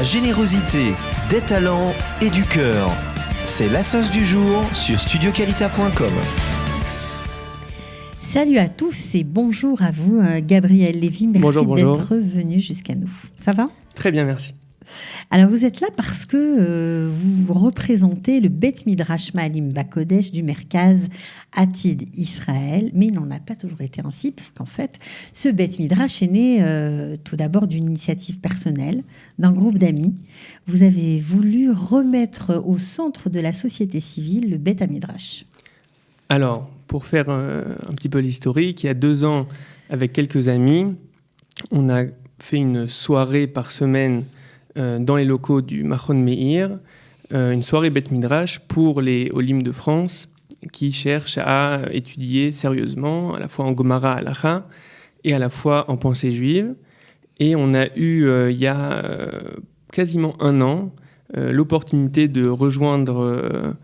générosité, des talents et du cœur. C'est la sauce du jour sur studioqualita.com. Salut à tous et bonjour à vous, Gabriel Lévy. Merci d'être venu jusqu'à nous. Ça va ? Très bien, merci. Alors, vous êtes là parce que vous représentez le Bet Midrash Ma'alim Bakodesh du Merkaz Atid Israël, mais il n'en a pas toujours été ainsi, parce qu'en fait, ce Bet Midrash est né tout d'abord d'une initiative personnelle, d'un groupe d'amis. Vous avez voulu remettre au centre de la société civile le Bet Midrash. Alors, pour faire un petit peu l'historique, il y a 2 ans, avec quelques amis, on a fait une soirée par semaine dans les locaux du Machon Meir, une soirée Bet Midrash pour les Olim de France qui cherchent à étudier sérieusement, à la fois en Gomara Halacha et à la fois en pensée juive. Et on a eu, il y a quasiment 1 an, l'opportunité de rejoindre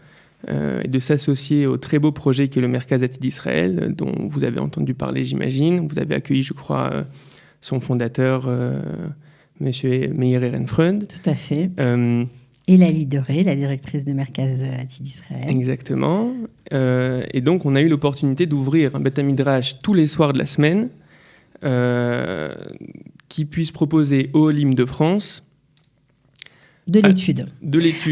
et de s'associer au très beau projet qui est le Merkaz Atid d'Israël, dont vous avez entendu parler, j'imagine. Vous avez accueilli, je crois, son fondateur, Monsieur Meir Ehrenfreund. Tout à fait. Et la leaderée, la directrice de Merkaz Atid d'Israël. Exactement. Et donc, on a eu l'opportunité d'ouvrir un Bet Midrash tous les soirs de la semaine qui puisse proposer aux Olim de France de l'étude.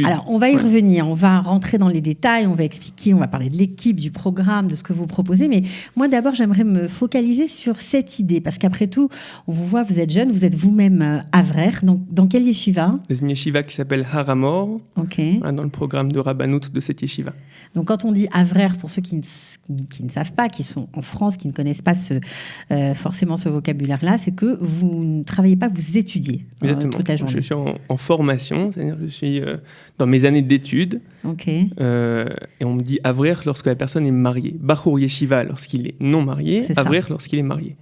Alors, on va y revenir, on va rentrer dans les détails, on va expliquer, on va parler de l'équipe, du programme, de ce que vous proposez. Mais moi, d'abord, j'aimerais me focaliser sur cette idée. Parce qu'après tout, on vous voit, vous êtes jeune, vous êtes vous-même avrer. Donc, dans quelle yeshiva ? C'est une yeshiva qui s'appelle Haramor, okay. Dans le programme de Rabbanout de cette yeshiva. Donc, quand on dit avrer, pour ceux qui ne savent pas, qui sont en France, qui ne connaissent pas forcément ce vocabulaire-là, c'est que vous ne travaillez pas, vous étudiez toute la journée. Je suis en formation. C'est-à-dire que je suis dans mes années d'études. Okay. Et on me dit avrer lorsque la personne est mariée. Bachur yeshiva lorsqu'il est non marié. Avrer lorsqu'il est marié.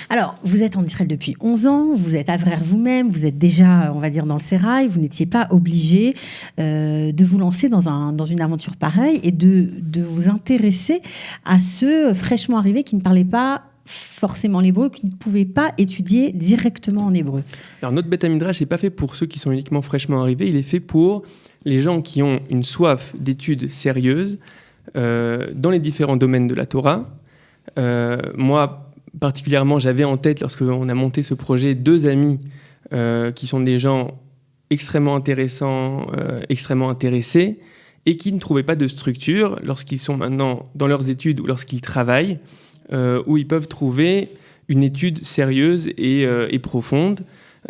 Alors, vous êtes en Israël depuis 11 ans. Vous êtes avrer vous-même. Vous êtes déjà, on va dire, dans le sérail. Vous n'étiez pas obligé de vous lancer dans une aventure pareille et de vous intéresser à ceux fraîchement arrivés qui ne parlaient pas forcément l'hébreu, qui ne pouvaient pas étudier directement en hébreu. Alors notre Bet Midrash n'est pas fait pour ceux qui sont uniquement fraîchement arrivés, il est fait pour les gens qui ont une soif d'études sérieuses dans les différents domaines de la Torah. Moi, particulièrement, j'avais en tête, lorsqu'on a monté ce projet, 2 amis qui sont des gens extrêmement intéressants, extrêmement intéressés, et qui ne trouvaient pas de structure lorsqu'ils sont maintenant dans leurs études ou lorsqu'ils travaillent, où ils peuvent trouver une étude sérieuse et profonde,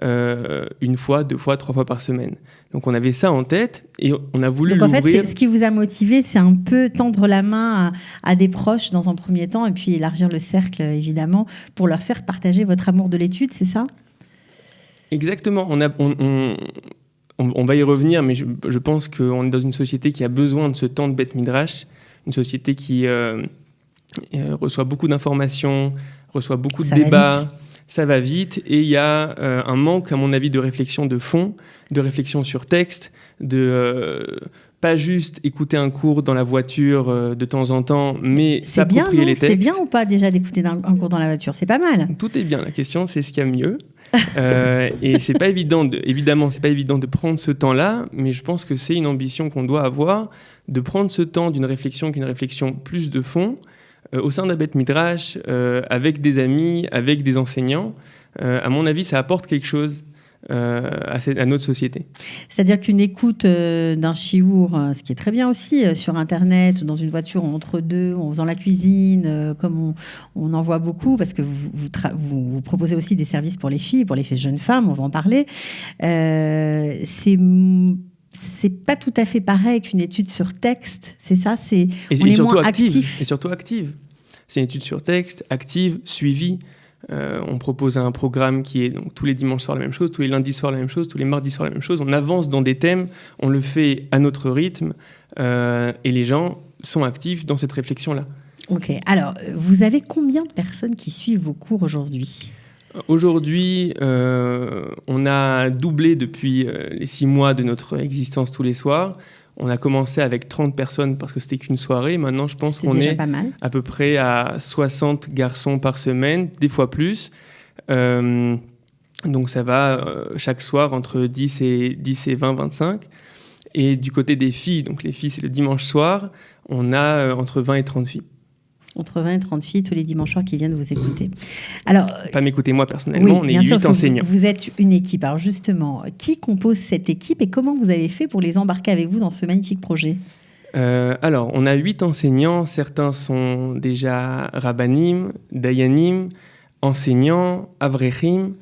1 fois, 2 fois, 3 fois par semaine. Donc on avait ça en tête et on a voulu l'ouvrir. Donc en fait, ce qui vous a motivé, c'est un peu tendre la main à des proches dans un premier temps et puis élargir le cercle, évidemment, pour leur faire partager votre amour de l'étude, c'est ça ? Exactement. On va y revenir, mais je pense qu'on est dans une société qui a besoin de ce temps de Bet Midrash, une société qui reçoit beaucoup d'informations, reçoit beaucoup de débats, ça va vite, et il y a un manque, à mon avis, de réflexion de fond, de réflexion sur texte, pas juste écouter un cours dans la voiture de temps en temps, mais s'approprier les textes. C'est bien ou pas déjà d'écouter un cours dans la voiture ? C'est pas mal. Tout est bien, la question c'est ce qu'il y a mieux. Et c'est pas évident, évidemment, c'est pas évident de prendre ce temps-là, mais je pense que c'est une ambition qu'on doit avoir, de prendre ce temps d'une réflexion qui est une réflexion plus de fond, au sein d'un Bet Midrash, avec des amis, avec des enseignants. À mon avis, ça apporte quelque chose à notre société. C'est-à-dire qu'une écoute d'un chiour, ce qui est très bien aussi, sur Internet, dans une voiture entre deux, en faisant la cuisine, comme on en voit beaucoup, parce que vous proposez aussi des services pour les filles, pour les jeunes femmes, on va en parler. C'est pas tout à fait pareil qu'une étude sur texte, c'est ça, et surtout active. Et surtout active. C'est une étude sur texte, active, suivie. On propose un programme qui est donc tous les dimanches soirs la même chose, tous les lundis soirs la même chose, tous les mardis soirs la même chose. On avance dans des thèmes, on le fait à notre rythme, et les gens sont actifs dans cette réflexion-là. Ok. Alors, vous avez combien de personnes qui suivent vos cours aujourd'hui ? Aujourd'hui, on a doublé depuis les 6 mois de notre existence tous les soirs. On a commencé avec 30 personnes parce que c'était qu'une soirée. Maintenant, je pense qu'on est à peu près à 60 garçons par semaine, des fois plus. Donc ça va chaque soir entre 10 et 20, 25. Et du côté des filles, donc les filles c'est le dimanche soir, on a entre 20 et 30 filles. Entre 20 et 30 filles tous les dimanches soirs qui viennent vous écouter. Alors, pas m'écouter moi personnellement, oui, on est 8 enseignants. Vous êtes une équipe. Alors justement, qui compose cette équipe et comment vous avez fait pour les embarquer avec vous dans ce magnifique projet ? Alors, on a 8 enseignants. Certains sont déjà rabbanim, dayanim, enseignants, avrechim.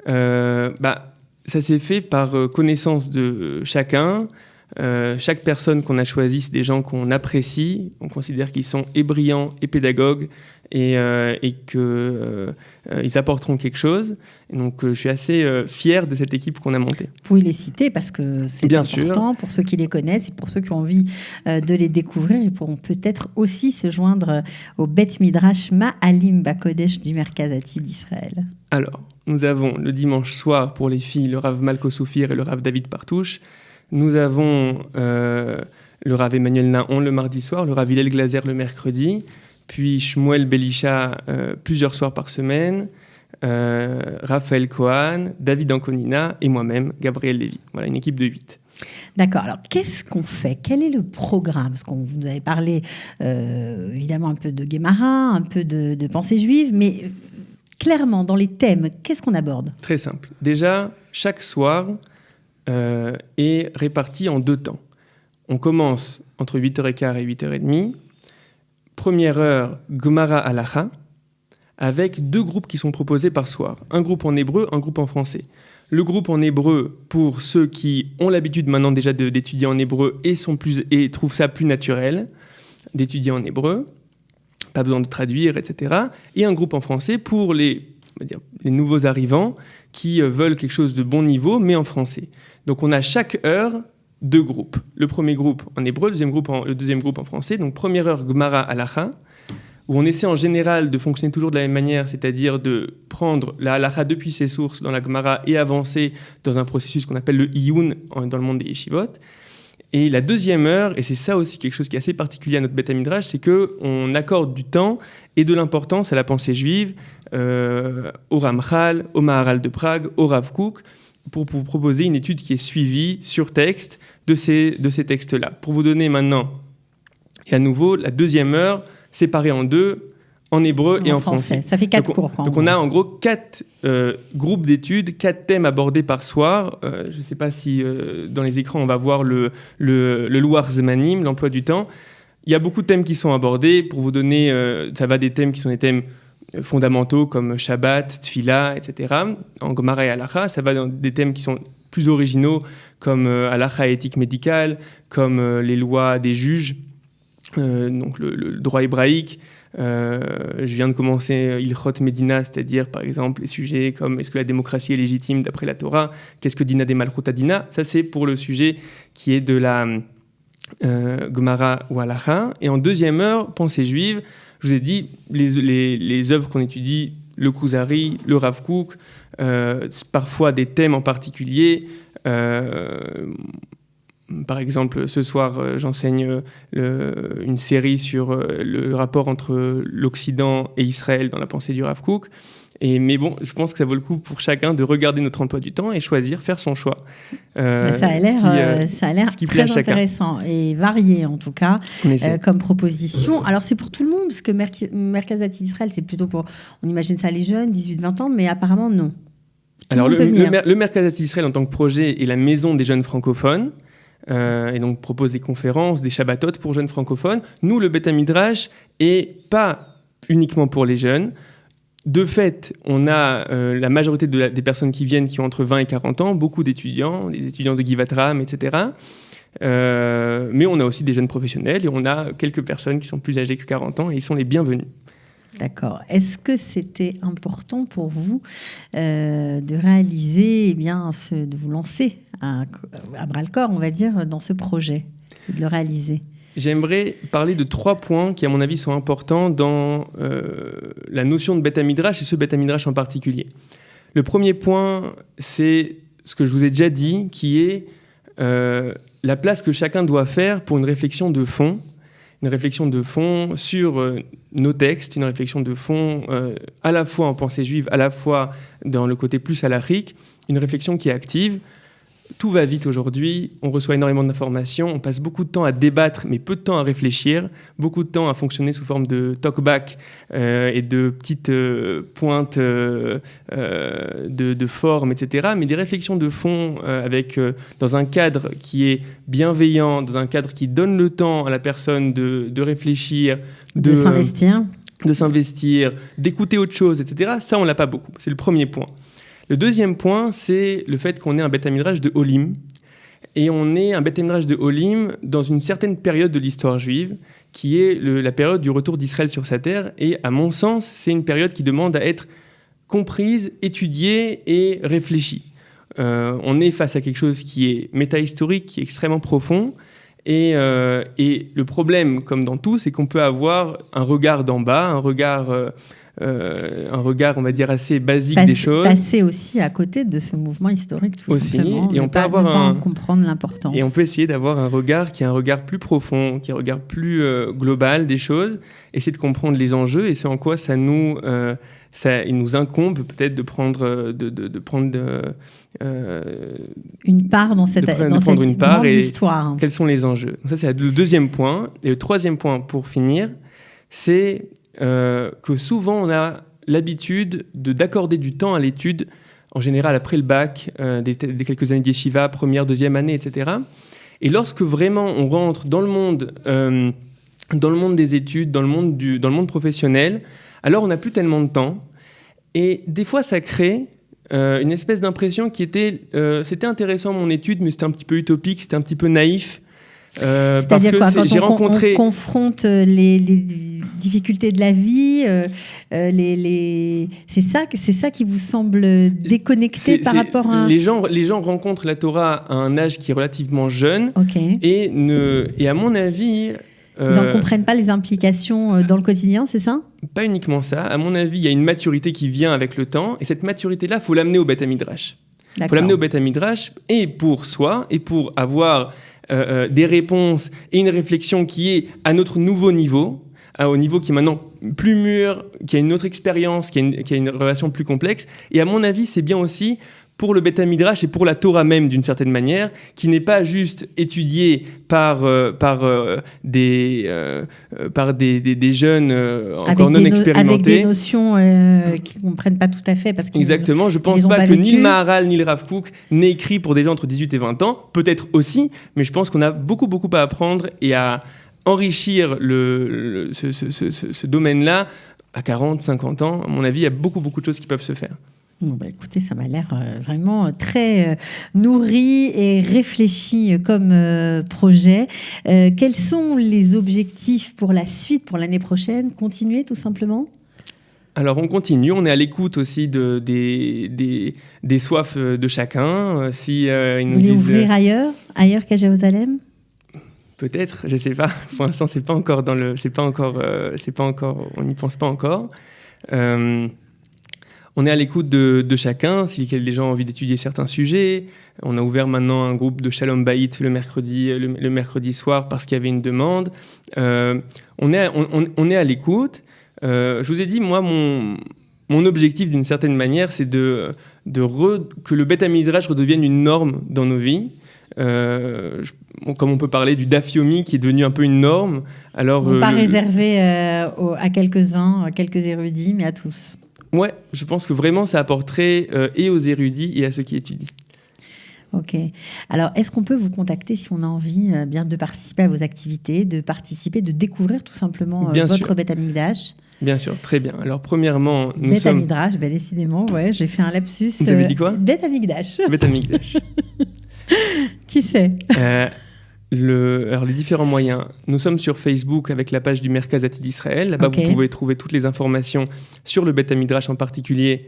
Ça s'est fait par connaissance de chacun. Chaque personne qu'on a choisie, c'est des gens qu'on apprécie. On considère qu'ils sont brillants et pédagogues et qu'ils apporteront quelque chose. Et donc, je suis assez fier de cette équipe qu'on a montée. Vous pouvez les citer parce que c'est bien important sûr. Pour ceux qui les connaissent et pour ceux qui ont envie de les découvrir. Ils pourront peut-être aussi se joindre au Beth Midrash Ma'alim Bakodesh du Merkaz Atid d'Israël. Alors, nous avons le dimanche soir pour les filles le Rav Malko Soufir et le Rav David Partouche. Nous avons le Rav Emmanuel Nahon le mardi soir, le Rav Hillel Glaser le mercredi, puis Shmuel Belisha plusieurs soirs par semaine, Raphaël Cohen, David Anconina et moi-même, Gabriel Lévy. Voilà, une équipe de 8. D'accord. Alors, qu'est-ce qu'on fait ? Quel est le programme ? Parce qu'on vous avez parlé évidemment un peu de Guémara, un peu de pensée juive, mais clairement, dans les thèmes, qu'est-ce qu'on aborde ? Très simple. Déjà, chaque soir est réparti en 2 temps. On commence entre 8h15 et 8h30. Première heure, Gemara Halacha, avec 2 groupes qui sont proposés par soir. Un groupe en hébreu, un groupe en français. Le groupe en hébreu, pour ceux qui ont l'habitude maintenant déjà d'étudier en hébreu et trouvent ça plus naturel d'étudier en hébreu, pas besoin de traduire, etc. Et un groupe en français pour les nouveaux arrivants qui veulent quelque chose de bon niveau, mais en français. Donc on a chaque heure 2 groupes. Le premier groupe en hébreu, le deuxième groupe en français. Donc première heure, Gemara Halacha, où on essaie en général de fonctionner toujours de la même manière, c'est-à-dire de prendre la Halacha depuis ses sources dans la Gemara et avancer dans un processus qu'on appelle le Iyun dans le monde des yeshivot. Et la deuxième heure, et c'est ça aussi quelque chose qui est assez particulier à notre Beth Midrash, c'est qu'on accorde du temps et de l'importance à la pensée juive, au Ramchal, au Maharal de Prague, au Rav Kook, pour vous proposer une étude qui est suivie sur texte de ces textes-là. Pour vous donner maintenant, et à nouveau, la deuxième heure, séparée en 2, en hébreu et en français. Ça fait 4 cours. Donc on a en gros 4 groupes d'études, 4 thèmes abordés par soir. Je ne sais pas si dans les écrans on va voir le Loar Zmanim, l'emploi du temps. Il y a beaucoup de thèmes qui sont abordés. Pour vous donner, ça va des thèmes qui sont des thèmes fondamentaux comme Shabbat, Tfila, etc. En Gemara et Halacha, ça va dans des thèmes qui sont plus originaux comme Halacha et éthique médicale, comme les lois des juges, donc le droit hébraïque. Je viens de commencer Ilchot Medina, c'est-à-dire par exemple les sujets comme est-ce que la démocratie est légitime d'après la Torah, qu'est-ce que Dina de Malchut Adina, ça c'est pour le sujet qui est de la Gemara ou Halacha. Et en deuxième heure, pensée juive, je vous ai dit les œuvres qu'on étudie, le Kuzari, le Rav Kook, parfois des thèmes en particulier. Par exemple, ce soir, j'enseigne une série sur le rapport entre l'Occident et Israël dans la pensée du Rav Kook. Mais bon, je pense que ça vaut le coup pour chacun de regarder notre emploi du temps et choisir, faire son choix. Ça a l'air très intéressant et varié en tout cas comme proposition. Alors c'est pour tout le monde parce que Merkaz Atid Israël, c'est plutôt pour, on imagine ça les jeunes, 18-20 ans, mais apparemment non. Alors le Merkaz Atid Israël en tant que projet est la maison des jeunes francophones. Et donc propose des conférences, des Shabbatot pour jeunes francophones. Nous, le Beth Midrash, est pas uniquement pour les jeunes. De fait, on a la majorité des personnes qui viennent qui ont entre 20 et 40 ans, beaucoup d'étudiants, des étudiants de Givatram, etc. Mais on a aussi des jeunes professionnels et on a quelques personnes qui sont plus âgées que 40 ans et ils sont les bienvenus. D'accord. Est-ce que c'était important pour vous de réaliser, de vous lancer à bras-le-corps, on va dire, dans ce projet, de le réaliser ? J'aimerais parler de 3 points qui, à mon avis, sont importants dans la notion de Beth Midrash et ce Beth Midrash en particulier. Le premier point, c'est ce que je vous ai déjà dit, qui est la place que chacun doit faire pour une réflexion de fond une réflexion de fond sur nos textes, une réflexion de fond à la fois en pensée juive, à la fois dans le côté plus halachique, une réflexion qui est active. Tout va vite aujourd'hui, on reçoit énormément d'informations, on passe beaucoup de temps à débattre, mais peu de temps à réfléchir, beaucoup de temps à fonctionner sous forme de talk-back et de petites pointes de forme, etc. Mais des réflexions de fond dans un cadre qui est bienveillant, dans un cadre qui donne le temps à la personne de réfléchir, de s'investir, d'écouter autre chose, etc. Ça, on l'a pas beaucoup. C'est le premier point. Le deuxième point, c'est le fait qu'on est un Beth Midrash de Olim. Et on est un Beth Midrash de Olim dans une certaine période de l'histoire juive, qui est la période du retour d'Israël sur sa terre. Et à mon sens, c'est une période qui demande à être comprise, étudiée et réfléchie. On est face à quelque chose qui est métahistorique, qui est extrêmement profond. Et le problème, comme dans tout, c'est qu'on peut avoir un regard d'en bas, un regard, on va dire, assez basique des choses. Passer aussi à côté de ce mouvement historique, tout simplement. Et on peut avoir comprendre l'importance. Et on peut essayer d'avoir un regard qui est un regard plus profond, qui est un regard plus global des choses, essayer de comprendre les enjeux et ce en quoi il nous incombe peut-être de prendre une part dans cette grande histoire. Quels sont les enjeux? Donc ça, c'est le deuxième point. Et le troisième point, pour finir, c'est que souvent, on a l'habitude d'accorder du temps à l'étude, en général après le bac, des quelques années d'yeshiva, première, deuxième année, etc. Et lorsque vraiment on rentre dans le monde des études, dans le monde professionnel, alors on n'a plus tellement de temps. Et des fois, ça crée une espèce d'impression qui était c'était intéressant mon étude, mais c'était un petit peu utopique, c'était un petit peu naïf. C'est-à-dire quoi, quand on confronte les difficultés de la vie, c'est ça qui vous semble déconnecté par rapport à... Les gens rencontrent la Torah à un âge qui est relativement jeune, okay. et à mon avis... Ils n'en comprennent pas les implications dans le quotidien, c'est ça? Pas uniquement ça. À mon avis, il y a une maturité qui vient avec le temps, et cette maturité-là, il faut l'amener au Beth Midrash. Il faut l'amener au Beth Midrash, et pour soi, et pour avoir des réponses et une réflexion qui est à notre nouveau niveau, au niveau qui est maintenant plus mûr, qui a une autre expérience, qui a une relation plus complexe. Et à mon avis, c'est bien aussi pour le Beth Midrash et pour la Torah même, d'une certaine manière, qui n'est pas juste étudiée par des jeunes encore non expérimentés. Avec des notions qu'ils ne comprennent pas tout à fait. Exactement, je ne pense pas que ni le Maharal ni le Rav Kook n'aient écrit pour des gens entre 18 et 20 ans, peut-être aussi, mais je pense qu'on a beaucoup, beaucoup à apprendre et à enrichir ce domaine-là à 40, 50 ans. À mon avis, il y a beaucoup, beaucoup de choses qui peuvent se faire. Bon, écoutez, ça m'a l'air vraiment très nourri et réfléchi comme projet. Quels sont les objectifs pour la suite, pour l'année prochaine? Continuer tout simplement? Alors on continue, on est à l'écoute aussi des soifs de chacun. Ils nous voulez ouvrir ailleurs qu'à Jérusalem? Peut-être, je sais pas. Pour l'instant, c'est pas encore on n'y pense pas encore. On est à l'écoute de chacun, si les gens ont envie d'étudier certains sujets. On a ouvert maintenant un groupe de Shalom Bayit le mercredi soir parce qu'il y avait une demande. On est à l'écoute. Je vous ai dit, moi, mon objectif, d'une certaine manière, c'est que le Beth Midrash redevienne une norme dans nos vies. Comme on peut parler du Daf Yomi qui est devenu un peu une norme. Alors, pas réservé à quelques-uns, quelques érudits, mais à tous. Ouais, je pense que vraiment ça apporterait et aux érudits et à ceux qui étudient. Ok. Alors, est-ce qu'on peut vous contacter si on a envie bien de participer à vos activités, de découvrir tout simplement votre Beth Amikdash? Bien sûr, très bien. Alors, premièrement, Beth Amikdash, décidément, ouais, j'ai fait un lapsus. Vous avez dit quoi? Beth Amikdash. Beth Amikdash. Qui c'est? Alors, les différents moyens. Nous sommes sur Facebook avec la page du Merkaz Atid Israël. Là-bas, vous pouvez trouver toutes les informations sur le Beth Midrash en particulier,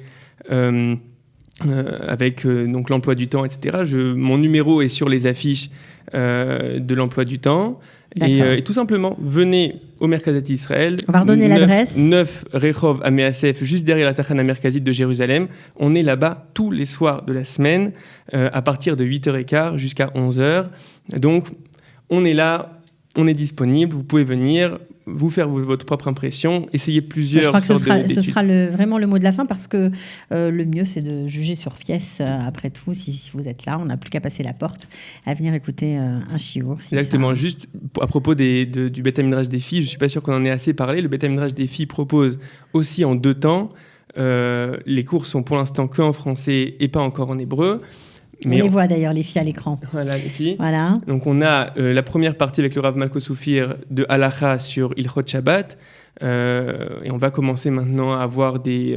avec donc l'emploi du temps, etc. Mon numéro est sur les affiches de l'emploi du temps. Et tout simplement, venez au Merkaz Atid Israël. On va redonner l'adresse. 9 Rehov Ameasef, juste derrière la Tachana Merkazit de Jérusalem. On est là-bas tous les soirs de la semaine, à partir de 8h15 jusqu'à 11h. Donc, on est là, on est disponible, vous pouvez venir, vous faire votre propre impression, essayer plusieurs Je crois que sortes ce sera vraiment le mot de la fin parce que le mieux, c'est de juger sur pièce. Après tout, si vous êtes là, on n'a plus qu'à passer la porte, à venir écouter un shiur. Exactement. Juste à propos du Beth Midrash des filles, je ne suis pas sûr qu'on en ait assez parlé. Le Beth Midrash des filles propose aussi en 2 temps. Les cours sont pour l'instant qu'en français et pas encore en hébreu. Mais on les voit d'ailleurs, les filles à l'écran. Voilà, les filles. Voilà. Donc on a la première partie avec le Rav Malko Soufir de Halacha sur Ilchot Shabbat. Et on va commencer maintenant à avoir des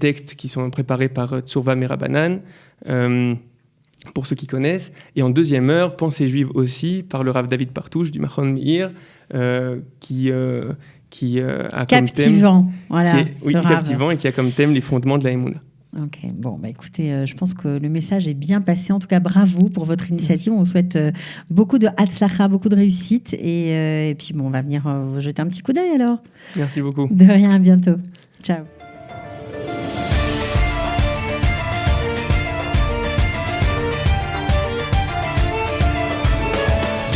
textes qui sont préparés par Tzurva Merabanan, pour ceux qui connaissent. Et en 2e heure, Pensée juive aussi, par le Rav David Partouche du Machon Meir, qui a captivant, comme thème, captivant et qui a comme thème les fondements de la Emouna. Ok, bon, écoutez, je pense que le message est bien passé. En tout cas, bravo pour votre initiative. On vous souhaite beaucoup de hatzlacha, beaucoup de réussite. Et puis, on va venir vous jeter un petit coup d'œil alors. Merci beaucoup. De rien, à bientôt. Ciao.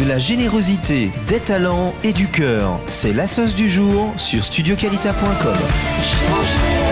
De la générosité, des talents et du cœur, c'est la sauce du jour sur studioqualita.com.